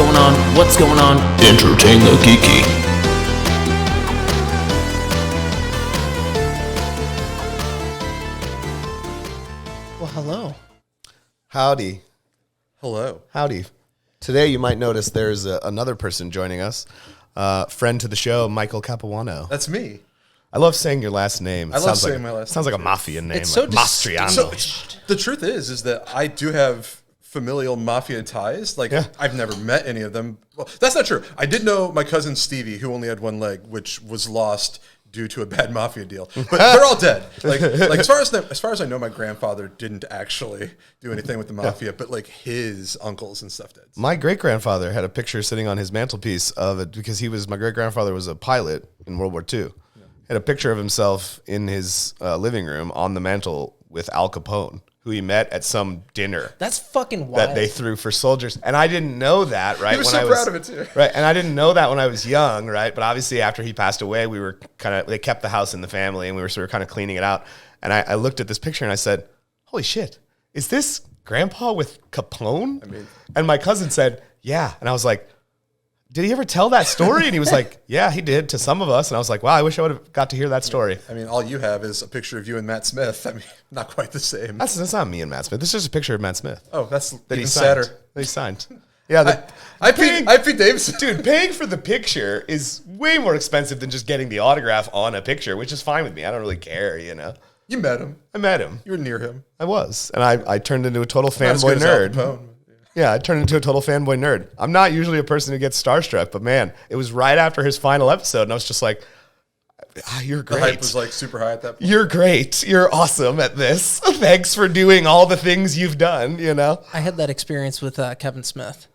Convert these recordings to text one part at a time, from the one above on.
going on? What's going on? Entertain the Geeky. Well, hello. Howdy. Hello. Howdy. Today you might notice there's another person joining us. Friend to the show, Michael Capuano. That's me. I love saying your last name. I love saying my last name. Sounds like a mafia name. It's so like Mastriano. So the truth is that I do have familial mafia ties. Like, Yeah. I've never met any of them. Well, that's not true. I did know my cousin Stevie, who only had one leg, which was lost due to a bad mafia deal. But they're all dead. Like as far as I know, my grandfather didn't actually do anything with the mafia, but like his uncles and stuff did. My great-grandfather had a picture sitting on his mantelpiece of it because my great-grandfather was a pilot in World War II. Had a picture of himself in his living room on the mantle with Al Capone, who he met at some dinner That's fucking wild. that they threw for soldiers. And I didn't know that, right? He was so proud of it, too. Right, and I didn't know that when I was young, right? But obviously after he passed away, they kept the house in the family, and we were sort of kind of cleaning it out. And I looked at this picture, and I said, holy shit, is this Grandpa with Capone? And my cousin said, yeah. And I was like, did he ever tell that story? And he was like, yeah, he did to some of us. And I was like, wow, I wish I would have got to hear that story. I mean, all you have is a picture of you and Matt Smith. I mean, not quite the same. That's not me and Matt Smith. This is just a picture of Matt Smith. Oh, that's That even he sadder. signed. That he signed. Yeah, I Pete Davidson. Dude, paying for the picture is way more expensive than just getting the autograph on a picture, which is fine with me. I don't really care, you know. You met him. I met him. You were near him. I was. And I turned into a total Not as fanboy good as Al nerd. Capone. Yeah, I turned into a total fanboy nerd. I'm not usually a person who gets starstruck, but man, it was right after his final episode, and I was just like, you're The great. hype was like super high at that point. You're great. You're awesome at this. Thanks for doing all the things you've done, you know? I had that experience with Kevin Smith.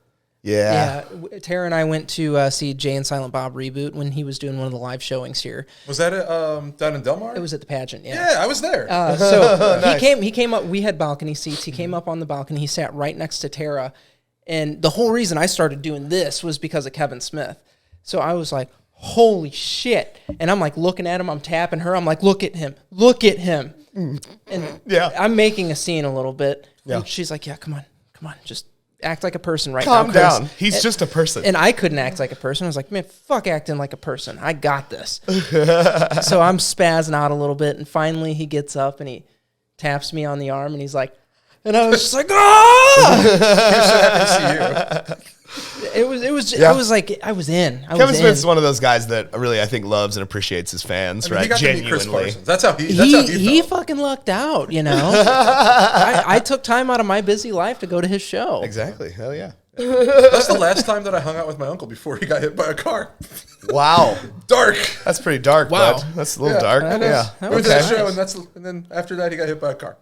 Yeah. Tara and I went to see Jay and Silent Bob Reboot when he was doing one of the live showings here. Was that down in Del Mar? It was at the pageant, yeah. Yeah, I was there. So Nice. he came up, we had balcony seats. He came up on the balcony. He sat right next to Tara. And the whole reason I started doing this was because of Kevin Smith. So I was like, holy shit. And I'm like looking at him, I'm tapping her. I'm like, look at him. And Yeah. I'm making a scene a little bit. Yeah. And she's like, yeah, come on. Just act like a person right Calm now. Chris." down. He's just a person. And I couldn't act like a person. I was like, man, fuck acting like a person. I got this. So I'm spazzing out a little bit. And finally he gets up and he taps me on the arm and he's like, and I was just like, ah! You're so happy to see you. I was like, I was in. Kevin Smith's one of those guys that really, I think, loves and appreciates his fans, He right? got to meet Chris Genuinely. Parsons. That's how he He felt. fucking lucked out, you know. I took time out of my busy life to go to his show. Exactly. Hell yeah. That's the last time that I hung out with my uncle before he got hit by a car. Wow. Dark. That's pretty dark, Wow. bud. That's a little dark. That Yeah. that We went was to the nice. show, and then after that, he got hit by a car.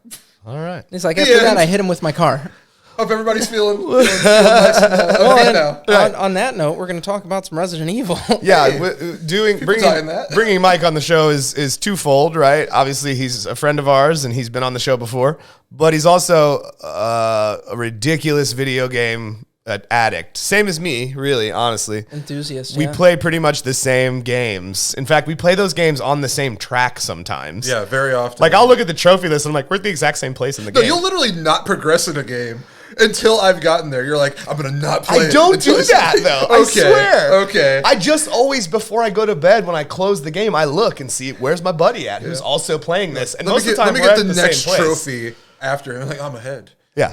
All right. It's like after that, I hit him with my car. Hope everybody's feeling nice and okay now. On that note, we're going to talk about some Resident Evil. Yeah, die in that. bringing Mike on the show is twofold, right? Obviously, he's a friend of ours, and he's been on the show before, but he's also a ridiculous video game addict. Same as me, really, honestly. Enthusiast. We yeah. play pretty much the same games. In fact, we play those games on the same track sometimes. Yeah, very often. Like, I'll look at the trophy list, and I'm like, we're at the exact same place in the No, game. you'll literally not progress in a game until I've gotten there. You're like, I'm going to not play it. I don't until do it's- that, though. I swear. Okay. I just always, before I go to bed, when I close the game, I look and see where's my buddy at who's also playing this. And most of the time, let me we're get at the the next same place. trophy after. And I'm like, I'm ahead. Yeah.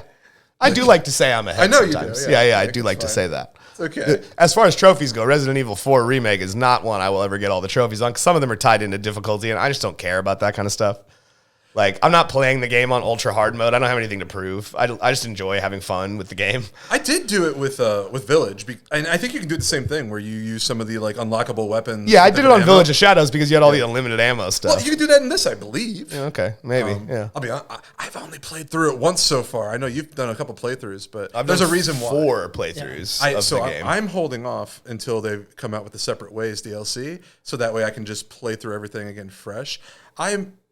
I do like to say I'm ahead I know you do, sometimes. yeah. Yeah, I Like, do it's like to fine. say that. It's okay. As far as trophies go, Resident Evil 4 Remake is not one I will ever get all the trophies on, 'cause some of them are tied into difficulty, and I just don't care about that kind of stuff. Like, I'm not playing the game on ultra hard mode. I don't have anything to prove. I just enjoy having fun with the game. I did do it with Village, and I think you can do the same thing where you use some of the like unlockable weapons. Yeah, I with did it different on ammo. Village of Shadows because you had all the unlimited ammo stuff. Well, you can do that in this, I believe. Yeah, okay, maybe. Yeah. I'll be honest, I've only played through it once so far. I know you've done a couple playthroughs, but I've there's a done reason why. 4 playthroughs of the game. I'm holding off until they come out with the Separate Ways DLC, so that way I can just play through everything again fresh.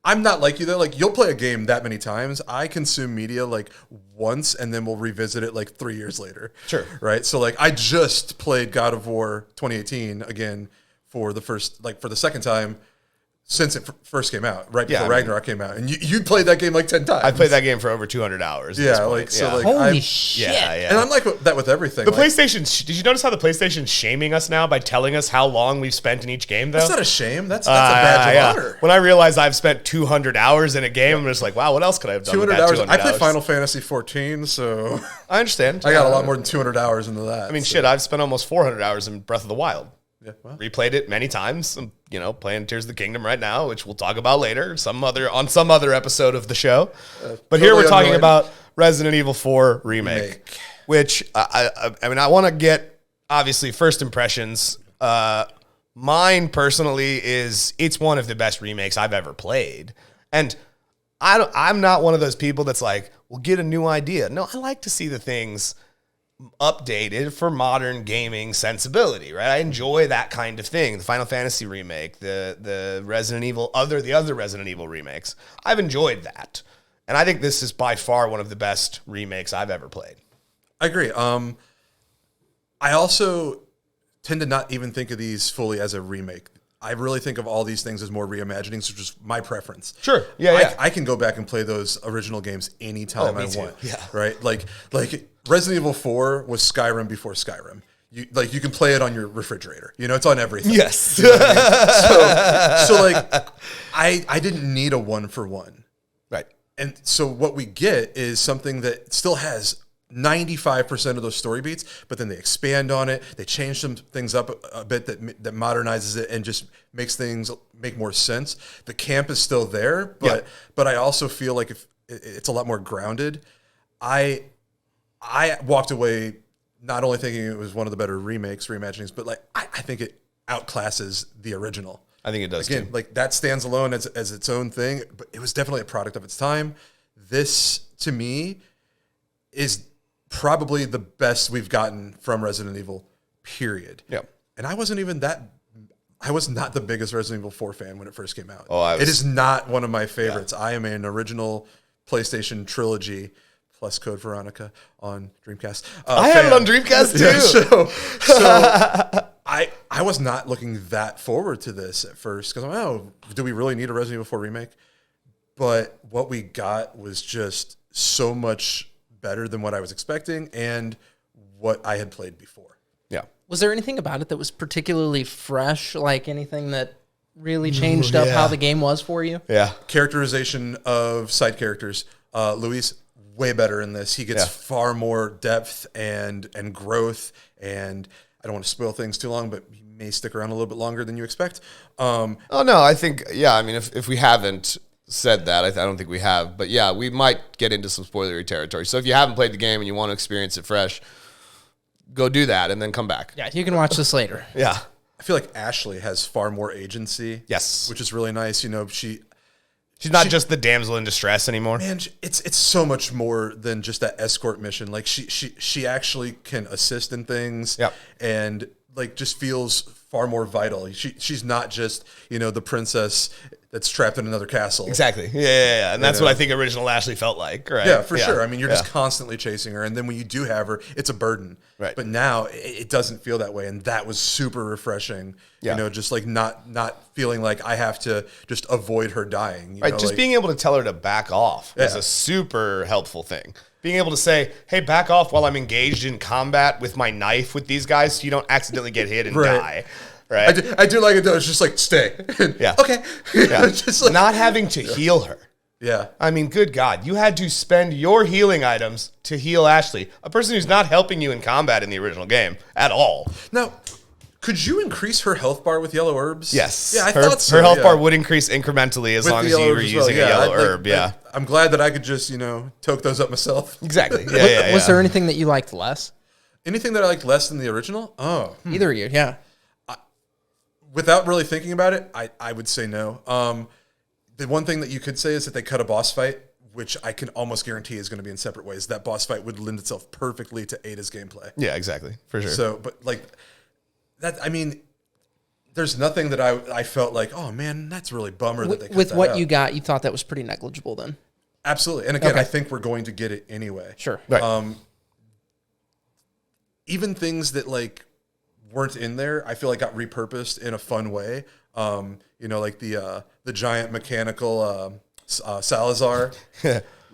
I'm not like you though. Like, you'll play a game that many times. I consume media like once and then we'll revisit it like 3 years later. Sure. Right. So like I just played God of War 2018 again for the second time since it first came out, right Yeah, before Ragnarok came out, and you played that game like 10 times. I played that game for over 200 hours. At this Yeah, point. like so, Yeah. like Holy shit! yeah. and I'm like that with everything. The like, PlayStation. Did you notice how the PlayStation's shaming us now by telling us how long we've spent in each game? Though that's not a shame. That's a badge of honor. When I realize I've spent 200 hours in a game, I'm just like, wow, what else could I have done? 200 with that hours. 200 I played hours? Final Fantasy 14, so I understand. I got a lot more than 200 hours into that. I mean, shit, I've spent almost 400 hours in Breath of the Wild. Yeah, well. Replayed it many times. I'm, playing Tears of the Kingdom right now, which we'll talk about later, on some other episode of the show. But here we're talking about Resident Evil 4 Remake. Which I mean, I want to get obviously first impressions. Mine personally it's one of the best remakes I've ever played, and I'm not one of those people that's like, well, get a new idea. No, I like to see the things updated for modern gaming sensibility, right? I enjoy that kind of thing. The Final Fantasy remake, the Resident Evil, the other Resident Evil remakes. I've enjoyed that. And I think this is by far one of the best remakes I've ever played. I agree. I also tend to not even think of these fully as a remake. I really think of all these things as more reimaginings, which is my preference. Sure. Yeah. I can go back and play those original games anytime I want. Yeah. Right? Like Resident Evil 4 was Skyrim before Skyrim. You can play it on your refrigerator. It's on everything. Yes. You know what I mean? So like I didn't need a 1-for-1. Right. And so what we get is something that still has 95% of those story beats, but then they expand on it. They change some things up a bit that modernizes it and just makes things make more sense. The camp is still there, but I also feel like if it's a lot more grounded. I walked away not only thinking it was one of the better reimaginings, but like I think it outclasses the original. I think it does Again, too. like that stands alone as its own thing, but it was definitely a product of its time. This, to me, is probably the best we've gotten from Resident Evil, period. Yeah. And I was not the biggest Resident Evil 4 fan when it first came out. It is not one of my favorites. Yeah. I am an original PlayStation trilogy plus Code Veronica on Dreamcast. I have it on Dreamcast too. Yeah, so I was not looking that forward to this at first because do we really need a Resident Evil 4 remake? But what we got was just so much better than what I was expecting and what I had played before. Yeah. Was there anything about it that was particularly fresh, like anything that really changed up how the game was for you? Yeah. Characterization of side characters. Luis, way better in this. He gets far more depth and growth, and I don't want to spoil things too long, but he may stick around a little bit longer than you expect. No, I think, I mean, if we haven't said that, I don't think we have, but yeah, we might get into some spoilery territory. So if you haven't played the game and you want to experience it fresh, go do that and then come back. Yeah, you can watch this later. Yeah. I feel like Ashley has far more agency. Yes. Which is really nice. She's not just the damsel in distress anymore. Man, it's so much more than just that escort mission. Like she actually can assist in things. Yep. And like just feels far more vital. She's not just, the princess that's trapped in another castle. Exactly. Yeah. And that's what I think original Ashley felt like, right? Yeah, for sure. I mean, you're just constantly chasing her. And then when you do have her, it's a burden. Right. But now it doesn't feel that way. And that was super refreshing. Yeah. Just like not feeling like I have to just avoid her dying. Right. Just being able to tell her to back off is a super helpful thing. Being able to say, hey, back off while I'm engaged in combat with my knife with these guys so you don't accidentally get hit and die. Right. I do like it though. It's just like stay. Yeah. Okay. Yeah. Just like, not having to heal her. Yeah. I mean, good God, you had to spend your healing items to heal Ashley, a person who's not helping you in combat in the original game at all. Now, could you increase her health bar with yellow herbs? Yes. Yeah, I thought so. Her health bar would increase incrementally as long as you were using a yellow herb. I'm glad that I could just, toke those up myself. Exactly. Yeah. Was there anything that you liked less? Anything that I liked less than the original? Oh. Either of you, yeah. Without really thinking about it, I would say no. The one thing that you could say is that they cut a boss fight, which I can almost guarantee is going to be in separate ways. That boss fight would lend itself perfectly to Ada's gameplay. Yeah, exactly. For sure. So, but like that, I mean, there's nothing that I felt like, oh man, that's really bummer that they cut with that what out. you got, you thought that was pretty negligible then. Absolutely. And again, I think we're going to get it anyway. Sure. Right. Even things that like weren't in there, I feel like got repurposed in a fun way. Like the giant mechanical Salazar.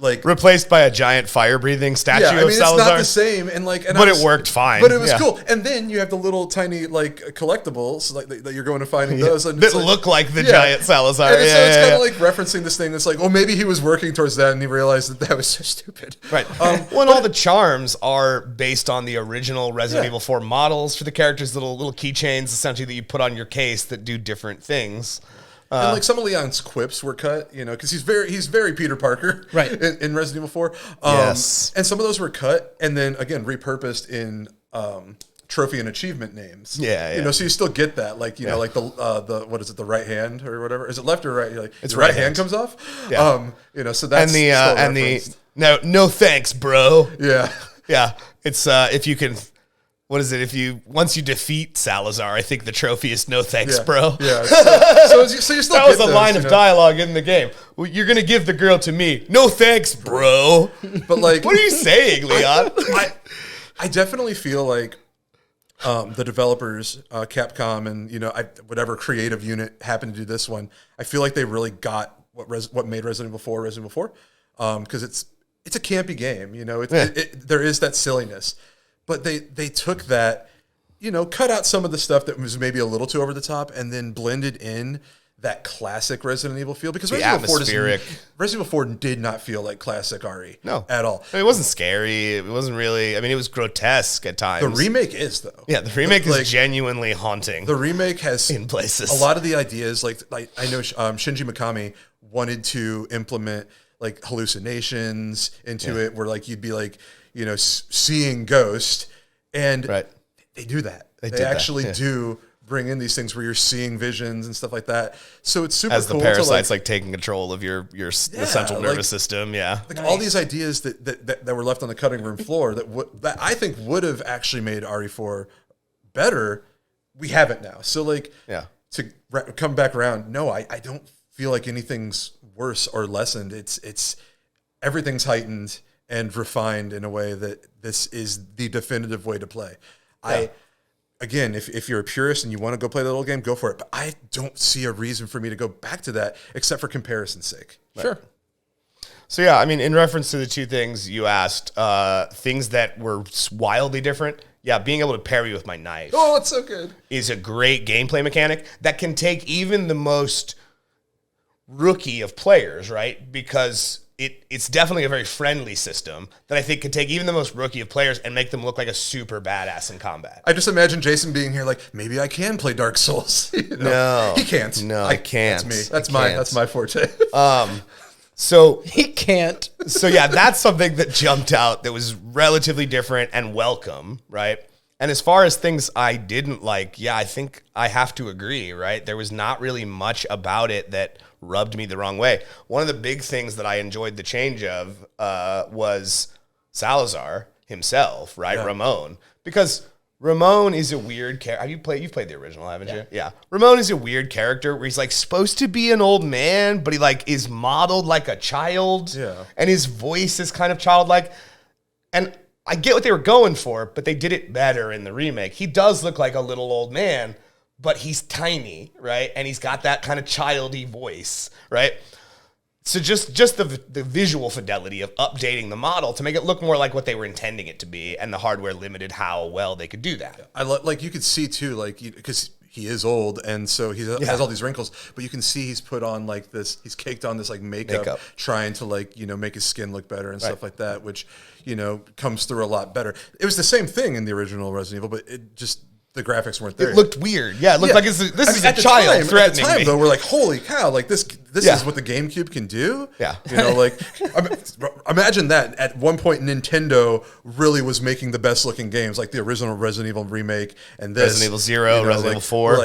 Like replaced by a giant fire-breathing statue of Salazar. It's not the same, but it worked fine. But it was cool. And then you have the little tiny collectibles that you're going to find in those and that look like the giant Salazar. And so it's kind of like referencing this thing. That's like, maybe he was working towards that, and he realized that was so stupid. Right. When all the charms are based on the original Resident Evil 4 models for the characters, little keychains essentially that you put on your case that do different things. And like some of Leon's quips were cut, because he's very Peter Parker, right, in Resident Evil 4. Yes, and some of those were cut and then again repurposed in trophy and achievement names. Yeah. So you still get that, like like the what is it, the right hand or whatever? Is it left or right? Like it's the right hand comes off. Yeah. So that's no thanks, bro. Yeah. It's if you can. What is it? Once you defeat Salazar, I think the trophy is no thanks, bro. Yeah. So you still that was a line of dialogue in the game. Well, you're gonna give the girl to me. No thanks, bro. But like, what are you saying, Leon? I definitely feel like the developers, Capcom, and whatever creative unit happened to do this one. I feel like they really got what made Resident Evil 4, because it's a campy game. There is that silliness. But they took that, cut out some of the stuff that was maybe a little too over the top, and then blended in that classic Resident Evil feel. Because Resident Evil 4 did not feel like classic RE. No. At all. I mean, it wasn't scary. It wasn't really, it was grotesque at times. The remake is, though. Yeah, the remake is genuinely haunting. The remake has, in places, a lot of the ideas, like I know Shinji Mikami wanted to implement like hallucinations into it, where like you'd be like, seeing ghost, and they do that. They actually do bring in these things where you're seeing visions and stuff like that. So it's super cool. As the parasite's like taking control of your the central nervous system. Yeah. Like all these ideas that were left on the cutting room floor that I think would have actually made RE4 better. We have it now. So like, to come back around, no, I don't feel like anything's worse or lessened. It's everything's heightened and refined in a way that this is the definitive way to play. Again, if you're a purist and you want to go play the little game, go for it. But I don't see a reason for me to go back to that except for comparison's sake. Sure. So yeah, in reference to the two things you asked, things that were wildly different. Yeah, being able to parry with my knife. Oh, it's so good. Is a great gameplay mechanic that can take even the most rookie of players, right? Because it's definitely a very friendly system that I think could take even the most rookie of players and make them look like a super badass in combat. I just imagine Jason being here like, maybe I can play Dark Souls. No. He can't. No, I can't. That's me. That's my forte. So he can't. So yeah, that's something that jumped out that was relatively different and welcome, right? And as far as things I didn't like, I think I have to agree, right? There was not really much about it that rubbed me the wrong way. One of the big things that I enjoyed the change of was Salazar himself, right? Yeah. Ramon. Because Ramon is a weird character. You've played the original, haven't you? Yeah. Ramon is a weird character where he's like supposed to be an old man, but he like is modeled like a child. Yeah. And his voice is kind of childlike. And I get what they were going for, but they did it better in the remake. He does look like a little old man, but he's tiny, right? And he's got that kind of childy voice, right? So just the visual fidelity of updating the model to make it look more like what they were intending it to be, and the hardware limited how well they could do that. Like you could see too, like because he is old, and so he has all these wrinkles, but you can see he's put on like this. He's caked on this like makeup. Trying to like make his skin look better and stuff like that, which comes through a lot better. It was the same thing in the original Resident Evil, but it just. The graphics weren't there. It looked weird. Yeah, it looked like this is a child threatening me. At the time, though, we're like, holy cow, like this is what the GameCube can do? Yeah. Imagine that. At one point, Nintendo really was making the best looking games, like the original Resident Evil remake and this. Resident Evil 0, Resident Evil 4.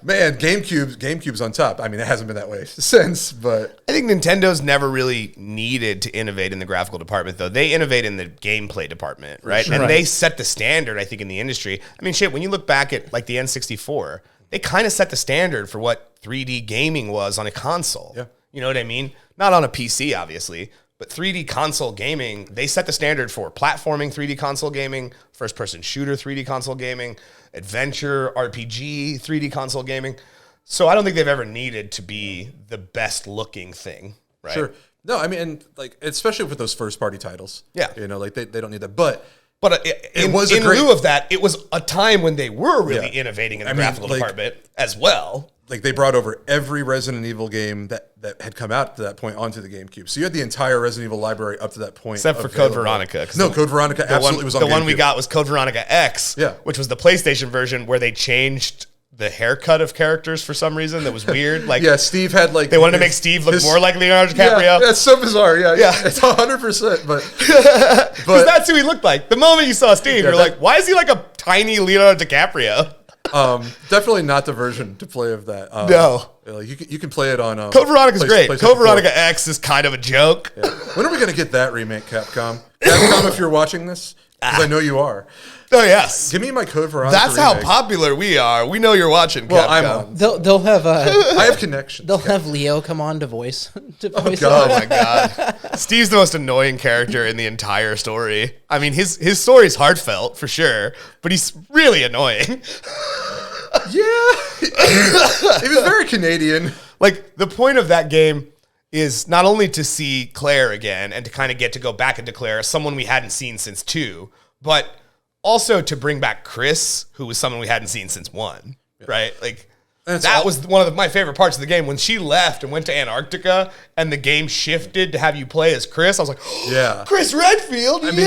Man, GameCube's on top. I mean, it hasn't been that way since, but... I think Nintendo's never really needed to innovate in the graphical department, though. They innovate in the gameplay department, right? Sure. And they set the standard, I think, in the industry. I mean, shit, when you look back at like the N64, they kind of set the standard for what 3D gaming was on a console. Yeah. You know what I mean? Not on a PC, obviously, But 3D console gaming, they set the standard for platforming 3D console gaming, first-person shooter 3D console gaming, adventure, RPG 3D console gaming. So I don't think they've ever needed to be the best-looking thing, right? Sure. No, I mean, and like, especially with those first-party titles. Yeah. You know, like, they don't need that. But in lieu of that, it was a time when they were really innovating in the graphical department as well. Like, they brought over every Resident Evil game that had come out to that point onto the GameCube. So you had the entire Resident Evil library up to that point. Except for Code Veronica. No, Code Veronica absolutely was on GameCube. The one we got was Code Veronica X, which was the PlayStation version where they changed the haircut of characters for some reason. That was weird. Like, Steve had like... They wanted to make Steve look more like Leonardo DiCaprio. Yeah, that's so bizarre. Yeah. It's 100%. But that's who he looked like. The moment you saw Steve, you're like, why is he like a tiny Leonardo DiCaprio? Definitely not the version to play of that. No. Like, you can play it on... Code Veronica's great. Code Veronica X is kind of a joke. Yeah. When are we going to get that remake, Capcom? Capcom, if you're watching this, because I know you are. Oh, yes. Give me my Code Veronica That's remake. How popular we are. We know you're watching, well, Capcom. I'm on. They'll have... I have connections. They'll have Leo come on to voice. Oh, my God. Steve's the most annoying character in the entire story. I mean, his story's heartfelt, for sure, but he's really annoying. Yeah. He was very Canadian. Like, the point of that game is not only to see Claire again and to kind of get to go back into Claire, someone we hadn't seen since 2, but also to bring back Chris, who was someone we hadn't seen since 1, right? Like, that was one of my favorite parts of the game. When she left and went to Antarctica and the game shifted to have you play as Chris, I was like, oh, Chris Redfield, And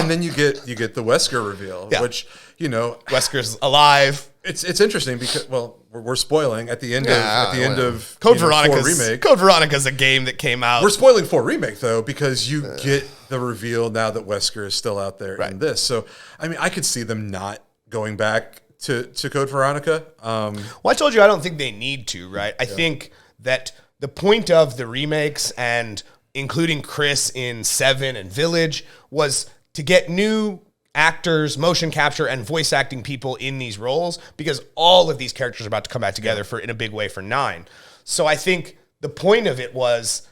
then you get the Wesker reveal, which, you know... Wesker's alive. It's interesting because, well, we're spoiling at the end of Code Veronica's remake. Code Veronica's a game that came out. We're spoiling 4 remake though because you get the reveal now that Wesker is still out there in this. So I mean, I could see them not going back to Code Veronica. Well, I told you I don't think they need to, right? I think that the point of the remakes and including Chris in 7 and Village was to get new actors, motion capture, and voice acting people in these roles because all of these characters are about to come back together in a big way for 9. So I think the point of it was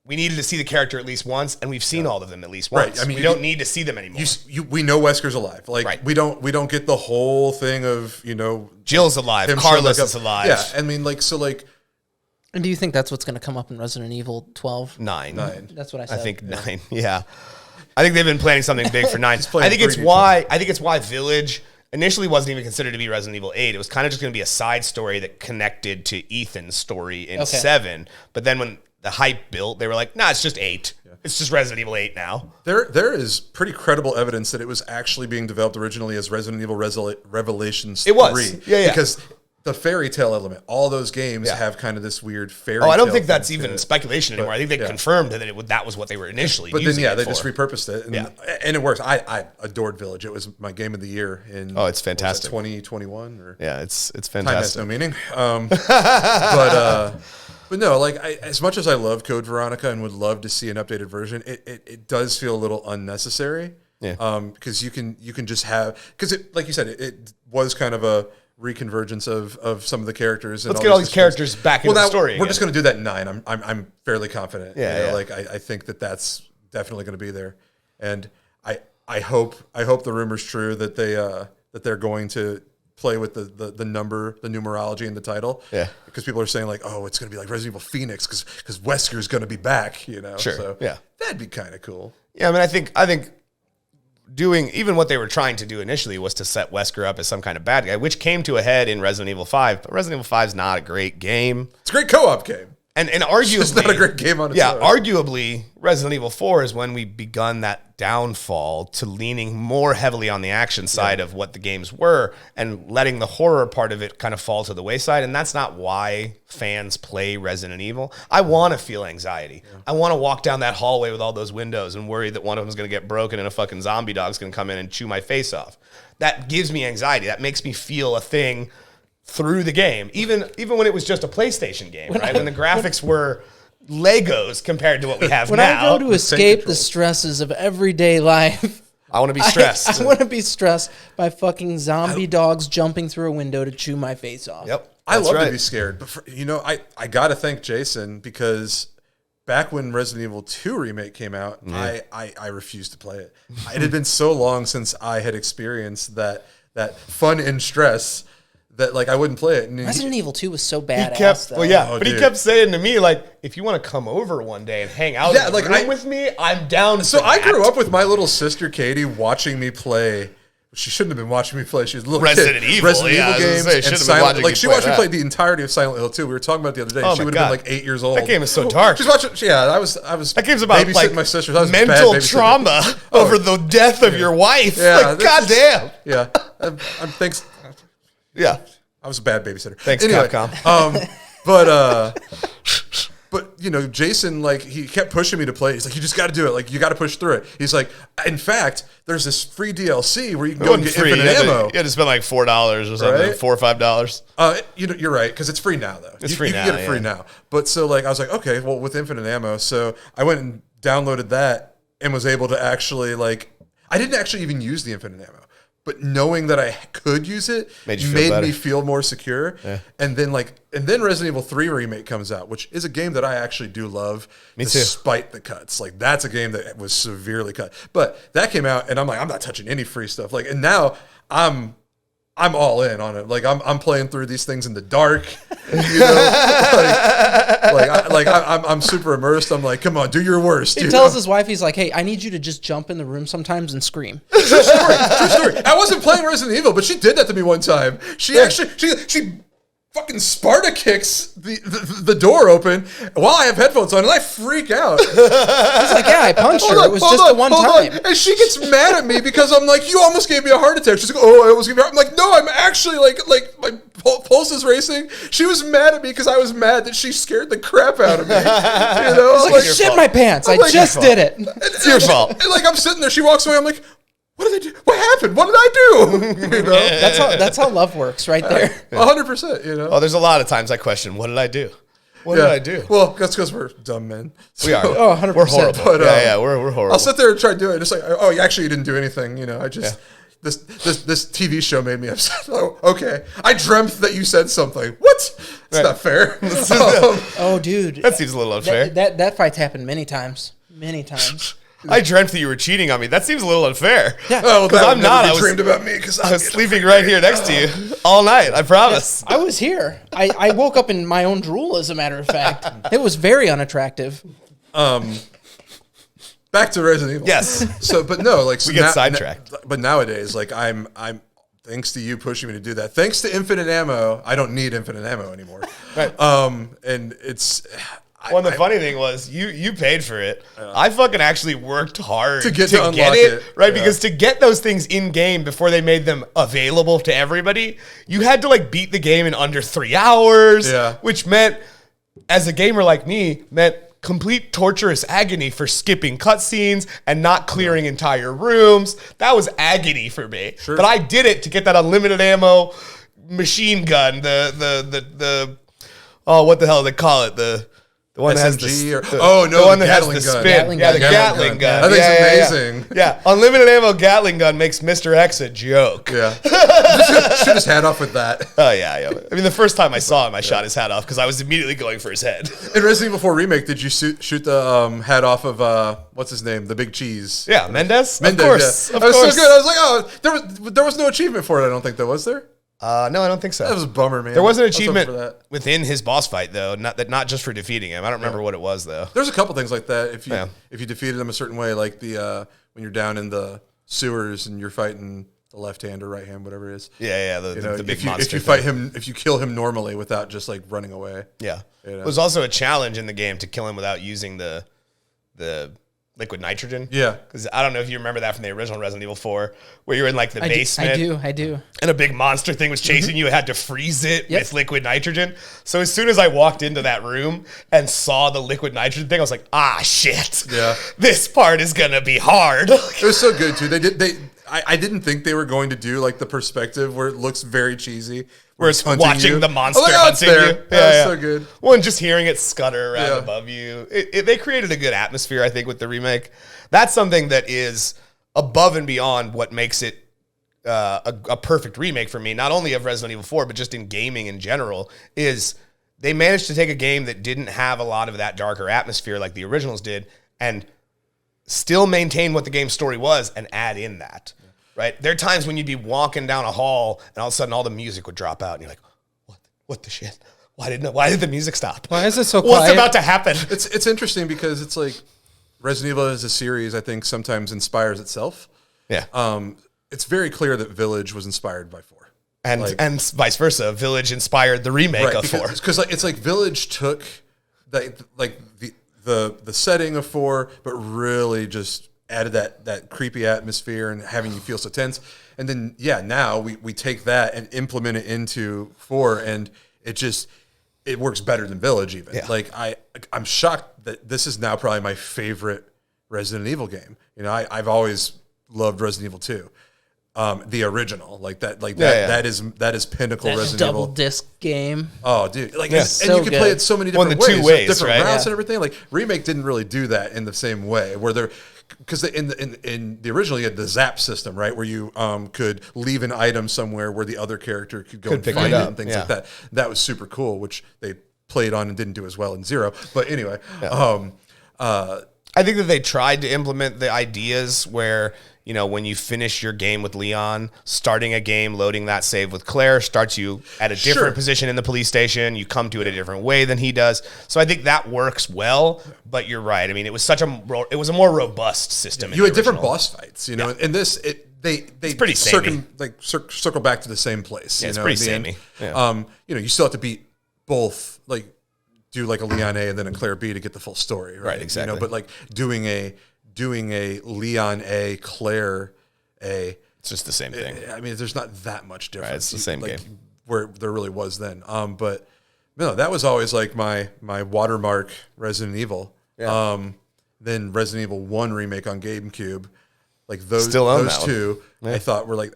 we needed to see the character at least once, and we've seen all of them at least once. Right. I mean, we don't need to see them anymore. We know Wesker's alive. Like we don't get the whole thing of, you know, Jill's alive, Carlos is alive. Yeah, I mean, like, so like. And do you think that's what's going to come up in Resident Evil 12? 9. That's what I said. I think 9. Yeah. I think they've been planning something big for 9. I think it's why Village initially wasn't even considered to be Resident Evil 8. It was kind of just going to be a side story that connected to Ethan's story in 7. But then when the hype built, they were like, nah, it's just 8. Yeah. It's just Resident Evil 8 now. There is pretty credible evidence that it was actually being developed originally as Resident Evil Revelations 3. It was. Yeah. Because the fairy tale element, all those games have kind of this weird fairy tale. I don't think that's even speculation anymore. I think they confirmed that that was what they were initially using then, they just repurposed it. And it works. I adored Village. It was my game of the year in it's fantastic. 2021 or it's fantastic. Time has no meaning. But no, like as much as I love Code Veronica and would love to see an updated version, it does feel a little unnecessary. Yeah. Because you can just have, because it, like you said, it was kind of a reconvergence of some of the characters. And Let's get all these characters back into the story. We're just going to do that in 9. I'm fairly confident. Yeah. Like I think that's definitely going to be there, and I hope the rumor's true that they're going to play with the numerology in the title. Yeah. Because people are saying like, oh, it's going to be like Resident Evil Phoenix because Wesker's going to be back. You know. Sure. So yeah. That'd be kind of cool. Yeah. I mean, I think. Doing even what they were trying to do initially was to set Wesker up as some kind of bad guy, which came to a head in Resident Evil 5. But Resident Evil 5 is not a great game. It's a great co-op game. And arguably, it's not a great game on its own. Arguably, Resident Evil 4 is when we begun that downfall to leaning more heavily on the action side of what the games were and letting the horror part of it kind of fall to the wayside. And that's not why fans play Resident Evil. I want to feel anxiety. Yeah. I want to walk down that hallway with all those windows and worry that one of them is going to get broken and a fucking zombie dog's going to come in and chew my face off. That gives me anxiety. That makes me feel a thing through the game, even when it was just a PlayStation game, right? When the graphics were Legos compared to what we have now. When I go to escape the stresses of everyday life, I want to be stressed. I want to be stressed by fucking zombie dogs jumping through a window to chew my face off. Yep. I love to be scared, but I got to thank Jason because back when Resident Evil 2 Remake came out, I refused to play it. It had been so long since I had experienced that fun and stress that like I wouldn't play it. And Resident Evil 2 was so badass. He kept saying to me like, if you want to come over one day and hang out in the room with me, I'm down. So I grew up with my little sister Katie watching me play. She shouldn't have been watching me play. She was a little Resident Evil games and Silent. Like she watched me play the entirety of Silent Hill 2. We were talking about it the other day. She would have been like 8 years old. That game is so dark. She's watching. Yeah, I was. That game's about babysitting like my sisters. I was mental trauma over the death of your wife. Yeah, like, goddamn. Yeah, I'm thanks. Yeah, I was a bad babysitter. Thanks, anyway, Capcom. But you know, Jason, like he kept pushing me to play. He's like, you just got to do it. Like you got to push through it. He's like, in fact, there's this free DLC where you can go and get infinite ammo. You had to spend like $4 or something, right? $4 or $5. You know, you're right because it's free now though. It's free now. You can get it free now. But so like I was like, okay, well with infinite ammo, so I went and downloaded that and was able to actually like, I didn't actually even use the infinite ammo. But knowing that I could use it made me feel more secure. Yeah. And then Resident Evil 3 Remake comes out, which is a game that I actually do love. Me despite the cuts. Like that's a game that was severely cut. But that came out and I'm like, I'm not touching any free stuff. Like, and now I'm all in on it. Like I'm playing through these things in the dark. You know, I'm super immersed. I'm like, come on, do your worst. He tells his wife, he's like, hey, I need you to just jump in the room sometimes and scream. True story. I wasn't playing Resident Evil, but she did that to me one time. She actually she fucking Sparta kicks the door open while I have headphones on, and I freak out. He's like, yeah, I punched her. It was just the one time. And she gets mad at me because I'm like, you almost gave me a heart attack. She's like, oh, I almost gave you a heart. I'm like, no, I'm actually like my pulse is racing. She was mad at me because I was mad that she scared the crap out of me. You know, I was like, shit my pants. I just did it. It's your fault. And like I'm sitting there, she walks away. I'm like, what did I do? What happened? What did I do? You know? That's how love works, right there. 100%. You know. Oh, there's a lot of times I question, what did I do? What did I do? Well, that's because we're dumb men. We are. Oh, 100%. We're horrible. But, we're horrible. I'll sit there and try to do it. It's like, oh, you didn't do anything. You know, I just this TV show made me upset. Oh, okay. I dreamt that you said something. What? It's not fair. Oh, dude, that seems a little unfair. That fight's happened many times. Many times. I dreamt that you were cheating on me. That seems a little unfair. Yeah. Oh, because I'm not. I dreamed about me because I was sleeping right here next to you all night. I promise. I was here. I woke up in my own drool, as a matter of fact. It was very unattractive. Back to Resident Evil. Yes. So, but no, like we get sidetracked. But nowadays, like I'm thanks to you pushing me to do that. Thanks to infinite ammo, I don't need infinite ammo anymore. Right. And it's. Well, the funny thing was, you paid for it. I fucking actually worked hard to get it, right? Yeah. Because to get those things in game before they made them available to everybody, you had to like beat the game in under 3 hours. Yeah. Which meant, as a gamer like me, complete torturous agony for skipping cutscenes and not clearing entire rooms. That was agony for me. Sure. But I did it to get that unlimited ammo machine gun. What the hell do they call it? The one that has the one that has the spin. The Gatling gun. That thing's amazing. Yeah, unlimited ammo Gatling gun makes Mr. X a joke. Yeah. Shoot his hat off with that. Oh, yeah. I mean, the first time I saw him, I shot his hat off because I was immediately going for his head. In Resident Evil 4 Remake, did you shoot the hat off of, what's his name? The Big Cheese. Yeah, Mendez? Of course. Yeah. It was so good. I was like, oh, there was no achievement for it, I don't think, though, was there? No, I don't think so. That was a bummer, man. There was an achievement within his boss fight, though. Not just for defeating him. I don't remember what it was, though. There's a couple things like that. If you defeated him a certain way, like the when you're down in the sewers and you're fighting the left hand or right hand, whatever it is. Yeah. The big monster. If you fight him, if you kill him normally without just like running away. Yeah. It was also a challenge in the game to kill him without using the liquid nitrogen. Yeah. Because I don't know if you remember that from the original Resident Evil 4, where you're in like the basement. I do. And a big monster thing was chasing you. It had to freeze it with liquid nitrogen. So as soon as I walked into that room and saw the liquid nitrogen thing, I was like, shit. Yeah. This part is going to be hard. It was so good, too. I didn't think they were going to do like the perspective where it looks very cheesy. Where it's watching the monster hunting you. Yeah, so good. Well, and just hearing it scutter around above you. They created a good atmosphere, I think, with the remake. That's something that is above and beyond what makes it a perfect remake for me, not only of Resident Evil 4, but just in gaming in general, is they managed to take a game that didn't have a lot of that darker atmosphere like the originals did and still maintain what the game's story was and add in that, right? There are times when you'd be walking down a hall and all of a sudden all the music would drop out and you're like, what the shit? Why did the music stop? Why is it so What's quiet? about to happen? It's interesting because it's like Resident Evil as a series, I think sometimes inspires itself. Yeah. It's very clear that Village was inspired by 4. And vice versa. Village inspired the remake of 4. Because it's like Village took the setting of 4, but really just added that creepy atmosphere and having you feel so tense. And then now we take that and implement it into 4, and it works better than Village even. Yeah. Like I'm shocked that this is now probably my favorite Resident Evil game. You know, I've always loved Resident Evil 2. The original, that is pinnacle That Resident double Evil. disc game. Oh, dude! Like, Yeah. and So you can good. play it so many different the two ways, different right? routes Yeah. and everything. Like Remake didn't really do that in the same way, where they're because in the original you had the zap system, right, where you could leave an item somewhere where the other character could go and pick find it it up, and things yeah. like that. That was super cool, which they played on and didn't do as well in 0. But anyway, I think that they tried to implement the ideas where, you know, when you finish your game with Leon, starting a game, loading that save with Claire starts you at a different Sure. position in the police station. You come to it a different way than he does. So I think that works well, but you're right. I mean, it was a more robust system. you had different boss fights, you know. And this they pretty samey. circle back to the same place. Yeah, you it's know, pretty in the end. samey. Yeah. You know, you still have to beat both, like do like a Leon A and then a Claire B to get the full story, right? Right, exactly. You know, but like doing a Leon A, Claire A, It's just the same thing. I mean, there's not that much difference. It's the same like, game. where there really was then. But no, that was always like my watermark Resident Evil. Yeah. Then Resident Evil 1 remake on GameCube. Like those Still own that one. two, I thought were like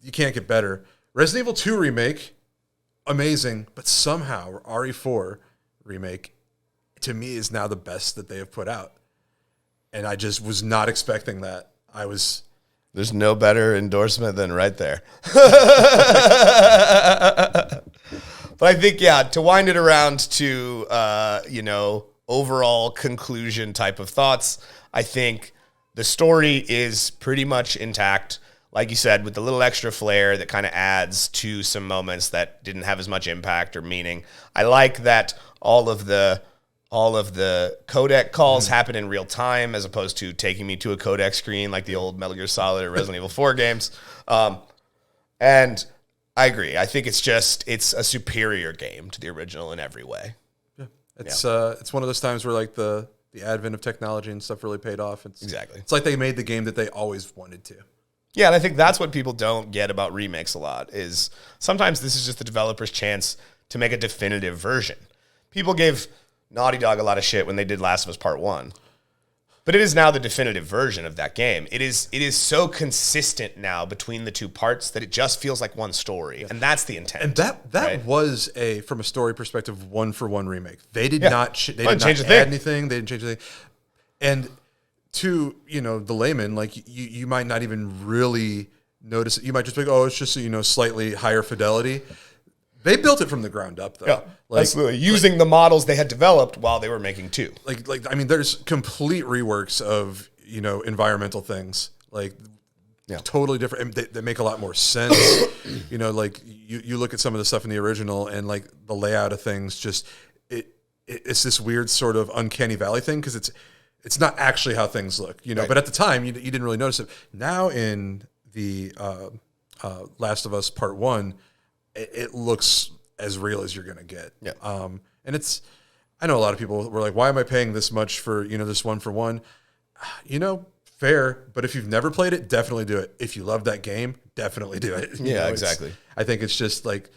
you can't get better. Resident Evil 2 remake, amazing, but somehow RE4 remake to me is now the best that they have put out. And I just was not expecting that. There's no better endorsement than right there. But I think, to wind it around to, overall conclusion type of thoughts, I think the story is pretty much intact. Like you said, with the little extra flair that kind of adds to some moments that didn't have as much impact or meaning. I like that all of the codec calls happen in real time as opposed to taking me to a codec screen like the old Metal Gear Solid or Resident Evil 4 games. And I agree. I think it's a superior game to the original in every way. Yeah. It's one of those times where like the advent of technology and stuff really paid off. Exactly. It's like they made the game that they always wanted to. Yeah, and I think that's what people don't get about remakes a lot is sometimes this is just the developer's chance to make a definitive version. People gave Naughty Dog a lot of shit when they did Last of Us Part 1. But it is now the definitive version of that game. It is so consistent now between the two parts that it just feels like one story. And that's the intent. And that right? was from a story perspective, 1-for-1 remake. They did not change a add thing. anything. They didn't change anything. And to, the layman, like you might not even really notice it. You might just be like, oh, it's just, slightly higher fidelity. They built it from the ground up, though. Yeah, absolutely. Using the models they had developed while they were making 2. I mean, there's complete reworks of, environmental things. Totally different. And they make a lot more sense. You look at some of the stuff in the original and, like, the layout of things, just, it's this weird sort of uncanny valley thing because it's not actually how things look, Right. But at the time, you didn't really notice it. Now in the Last of Us Part 1, it looks as real as you're going to get. Yeah. And I know a lot of people were like, why am I paying this much for, this 1-for-1? Fair, but if you've never played it, definitely do it. If you love that game, definitely do it. Exactly. I think it's just like,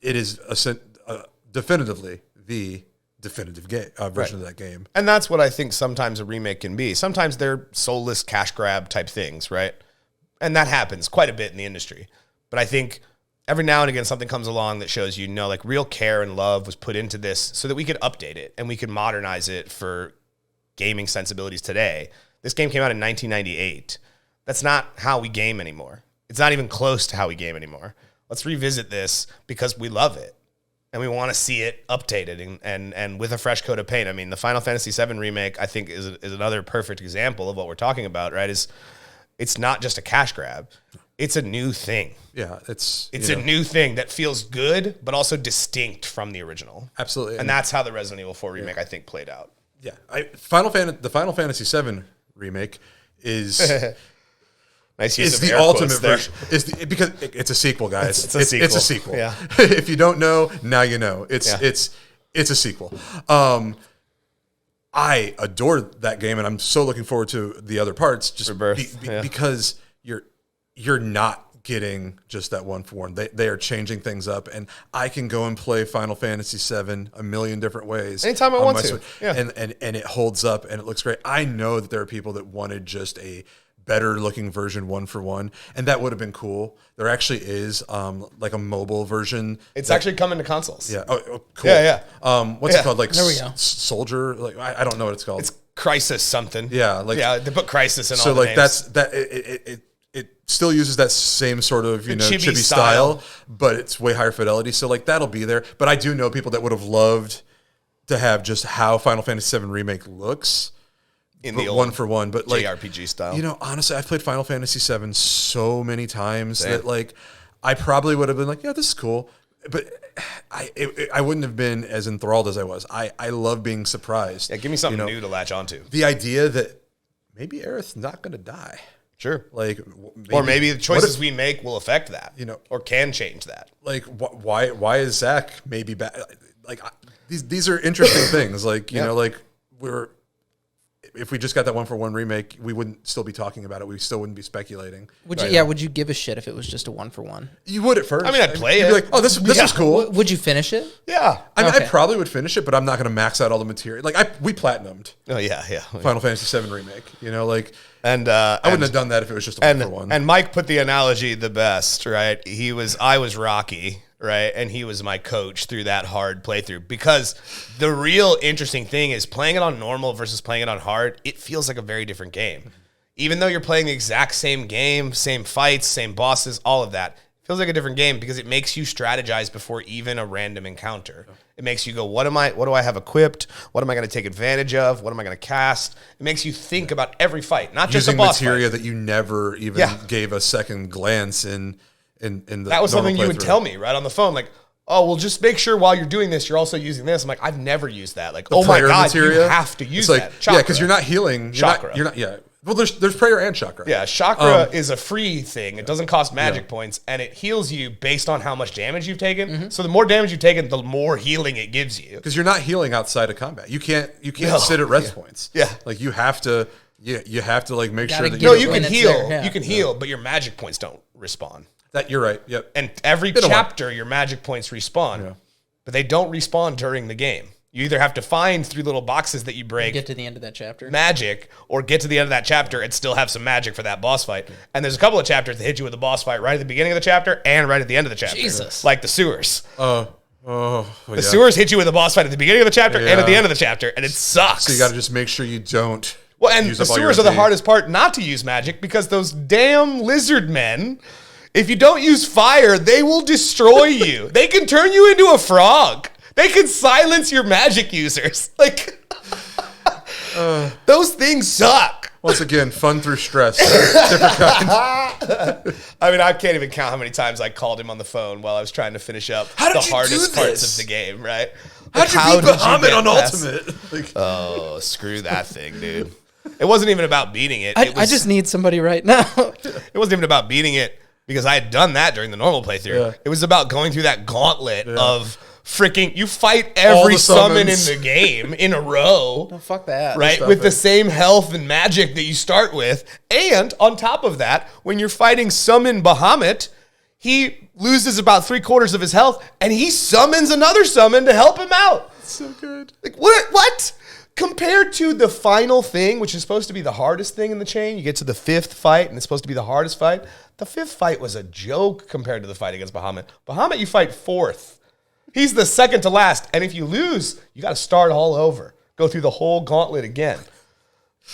it is definitively the definitive game version of that game. And that's what I think sometimes a remake can be. Sometimes they're soulless cash grab type things, right? And that happens quite a bit in the industry. But I think every now and again something comes along that shows like real care and love was put into this so that we could update it and we could modernize it for gaming sensibilities today. This game came out in 1998. That's not how we game anymore. It's not even close to how we game anymore. Let's revisit this because we love it. and we want to see it updated and with a fresh coat of paint. I mean, the Final Fantasy VII Remake, I think, is another perfect example of what we're talking about, right? It's not just a cash grab. It's a new thing. Yeah, it's a new thing that feels good, but also distinct from the original. Absolutely. And that's how the Resident Evil 4 remake, I think, played out. Yeah. The Final Fantasy VII remake is... Nice use is of the air ultimate quotes there. version. Because it's a sequel, guys. It's a sequel. It's a sequel. Yeah. If you don't know, now you know. It's a sequel. I adore that game, and I'm so looking forward to the other parts. Just Rebirth, because you're not getting just that one for one. They are changing things up, and I can go and play Final Fantasy VII a million different ways anytime I want to. Yeah. And it holds up and it looks great. I know that there are people that wanted just a better looking version one for one, and that would have been cool. There actually is like a mobile version. It's actually coming to consoles. Yeah. Oh, cool. Yeah. What's it called? Like there we go. Soldier. Like I don't know what it's called. It's Crisis something. Yeah. They put Crisis in all so the like names. it still uses that same sort of chibi style, but it's way higher fidelity. So like that'll be there. But I do know people that would have loved to have just how Final Fantasy VII Remake looks. In the old one for one, but like JRPG style. Honestly, I've played Final Fantasy VII so many times that like I probably would have been like, yeah, this is cool, but I wouldn't have been as enthralled as I was. I love being surprised. Yeah, give me something new to latch onto. The idea that maybe Aerith's not going to die. Sure. Like, maybe the choices we make will affect that, or can change that. Like, why is Zach maybe bad? Like, these are interesting things. Like, you know, like if we just got that one for one remake, we wouldn't still be talking about it. We still wouldn't be speculating. Would you? Yeah. Would you give a shit if it was just a one for one? You would at first. I mean, I'd play You'd it. be like, oh, this was cool. Would you finish it? Yeah. I mean, Okay. I probably would finish it, but I'm not going to max out all the material. Like, we platinumed Oh yeah. Final Fantasy VII Remake. And I wouldn't have done that if it was just a one for one. And Mike put the analogy the best, right? I was Rocky, right? And he was my coach through that hard playthrough, because the real interesting thing is playing it on normal versus playing it on hard. It feels like a very different game. Even though you're playing the exact same game, same fights, same bosses, all of that, it feels like a different game because it makes you strategize before even a random encounter. It makes you go, what do I have equipped? What am I going to take advantage of? What am I going to cast? It makes you think about every fight, not just a boss materia fight. that you never even gave a second glance in the That was something you would playthrough. tell me right on the phone, like, oh, well, just make sure while you're doing this, you're also using this. I'm like, I've never used that. Like, oh my prayer God, materia, you have to use it's like, that. Chakra. Yeah, because you're not healing. Chakra. You're not. Yeah. Well, there's prayer and chakra. Yeah, chakra is a free thing. It doesn't cost magic points, and it heals you based on how much damage you've taken. Mm-hmm. So the more damage you've taken, the more healing it gives you. Because you're not healing outside of combat. You can't sit at rest points. Yeah. Like you have to. You have to like make Gotta sure that get No, it you when can it's heal. there, yeah. You can heal, but your magic points don't respawn. that you're right. Yep. And every Been a while. chapter, your magic points respawn, but they don't respawn during the game. You either have to find through little boxes that you break Get to the end of that chapter. magic, or get to the end of that chapter and still have some magic for that boss fight. And there's a couple of chapters that hit you with a boss fight right at the beginning of the chapter and right at the end of the chapter. Jesus. Like the sewers. The The sewers hit you with a boss fight at the beginning of the chapter and at the Yeah. end of the chapter, and it sucks. So you got to just make sure you don't. Well, and use the up all your sewers are the MP. hardest part not to use magic, because those damn lizard men, if you don't use fire, they will destroy you. They can turn you into a frog. They can silence your magic users. Like, those things suck. Once again, fun through stress. Different kind. I mean, I can't even count how many times I called him on the phone while I was trying to finish up How did the you hardest do parts this? of the game, right? How'd you How beat did you Bahamut get on past- Ultimate? Like, Oh, screw that thing, dude. It wasn't even about beating it. I just need somebody right now. It wasn't even about beating it because I had done that during the normal playthrough. Yeah. It was about going through that gauntlet of freaking, you fight All every the summon in summons. the game in a row. Oh, fuck that. Right, Stop with the it. same health and magic that you start with. And on top of that, when you're fighting Summon Bahamut, he loses about 3/4 of his health, and he summons another summon to help him out. so good. Like, what? Compared to the final thing, which is supposed to be the hardest thing in the chain, you get to the fifth fight, and it's supposed to be the hardest fight. The fifth fight was a joke compared to the fight against Bahamut. Bahamut, you fight fourth. He's the second to last, and if you lose, you got to start all over. Go through the whole gauntlet again.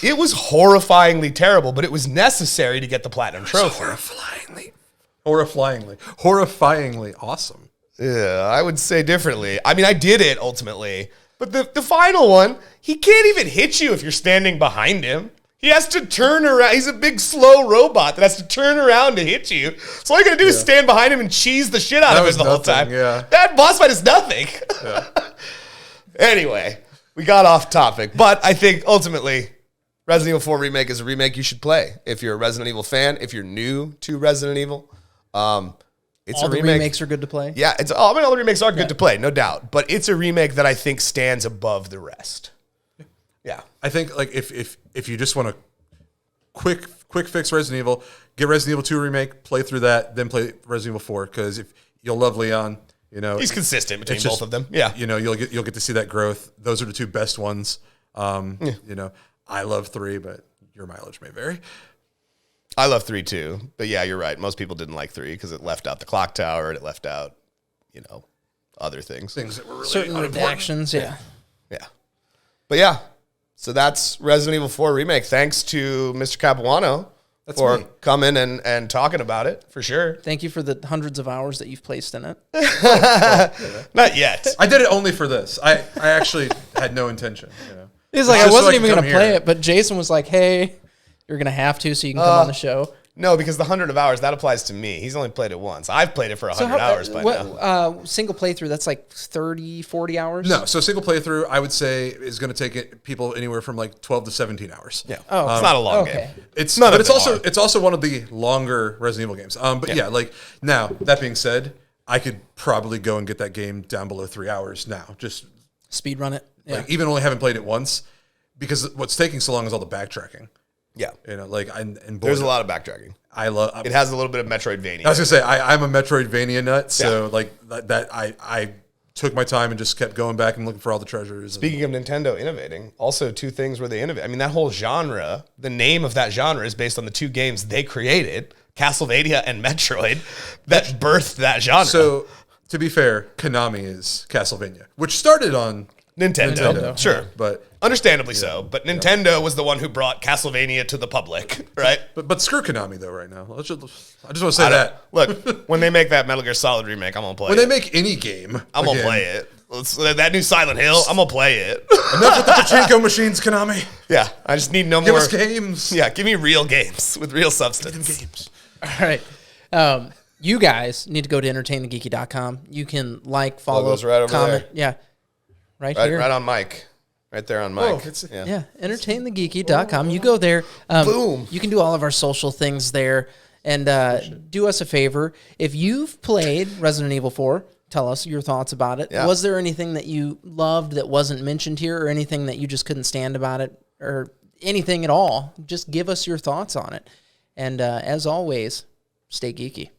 It was horrifyingly terrible, but it was necessary to get the platinum trophy. Horrifyingly awesome. Yeah, I would say differently. I mean, I did it ultimately, but the final one, he can't even hit you if you're standing behind him. He has to turn around. He's a big, slow robot that has to turn around to hit you. So all you got to do is stand behind him and cheese the shit out of him the whole time. Yeah. That boss fight is nothing. Yeah. Anyway, we got off topic. But I think ultimately, Resident Evil 4 Remake is a remake you should play. If you're a Resident Evil fan, if you're new to Resident Evil, it's all a the remake. remakes are good to play. Yeah, all the remakes are good to play, no doubt. But it's a remake that I think stands above the rest. Yeah. I think like if you just want to quick fix Resident Evil, get Resident Evil 2 remake, play through that, then play Resident Evil 4 because if you'll love Leon, he's consistent between both of them. Yeah, you'll get to see that growth. Those are the two best ones. I love 3, but your mileage may vary. I love 3 too, but yeah, you're right. Most people didn't like 3 because it left out the clock tower and it left out, other things That were really certain redactions. Yeah. But yeah. So that's Resident Evil 4 Remake. Thanks to Mr. Capuano for coming and talking about it, for sure. Thank you for the hundreds of hours that you've placed in it. Not yet. I did it only for this. I actually had no intention. He's like, I wasn't even going to play it, but Jason was like, hey, you're going to have to so you can come on the show. No, because the 100 of hours, that applies to me. He's only played it once. I've played it for 100 hours by now. Single playthrough, that's like 30, 40 hours? No, so single playthrough, I would say, is going to take people anywhere from like 12 to 17 hours. Yeah, it's not a long game. It's also one of the longer Resident Evil games. But now, that being said, I could probably go and get that game down below 3 hours now. Just speed run it. Yeah. Like, even only having played it once, because what's taking so long is all the backtracking. Yeah, there's a lot of backtracking. It has a little bit of Metroidvania. I was gonna say I'm a Metroidvania nut, so I took my time and just kept going back and looking for all the treasures. Speaking of Nintendo innovating, also two things where they innovate. I mean, that whole genre, the name of that genre is based on the two games they created, Castlevania and Metroid, that birthed that genre. So to be fair, Konami is Castlevania, which started on Nintendo. Sure, but understandably so. But Nintendo was the one who brought Castlevania to the public, right? But screw Konami though. Right now, I just want to say that. Look, when they make that Metal Gear Solid remake, I'm gonna play it. When they make any game, I'm gonna play it. That new Silent Hill, I'm gonna play it. Enough with the pachinko machines, Konami. Yeah, I just need no more. Give us games. Yeah, give me real games with real substance. Give them games. All right. You guys need to go to entertainthegeeky.com. You can follow, Logo's right over comment. there. Yeah. Right here. Right on Mike. Right there on Mike. Entertainthegeeky.com. You go there. Boom. You can do all of our social things there. And do us a favor. If you've played Resident Evil 4, tell us your thoughts about it. Yeah. Was there anything that you loved that wasn't mentioned here, or anything that you just couldn't stand about it, or anything at all? Just give us your thoughts on it. And as always, stay geeky.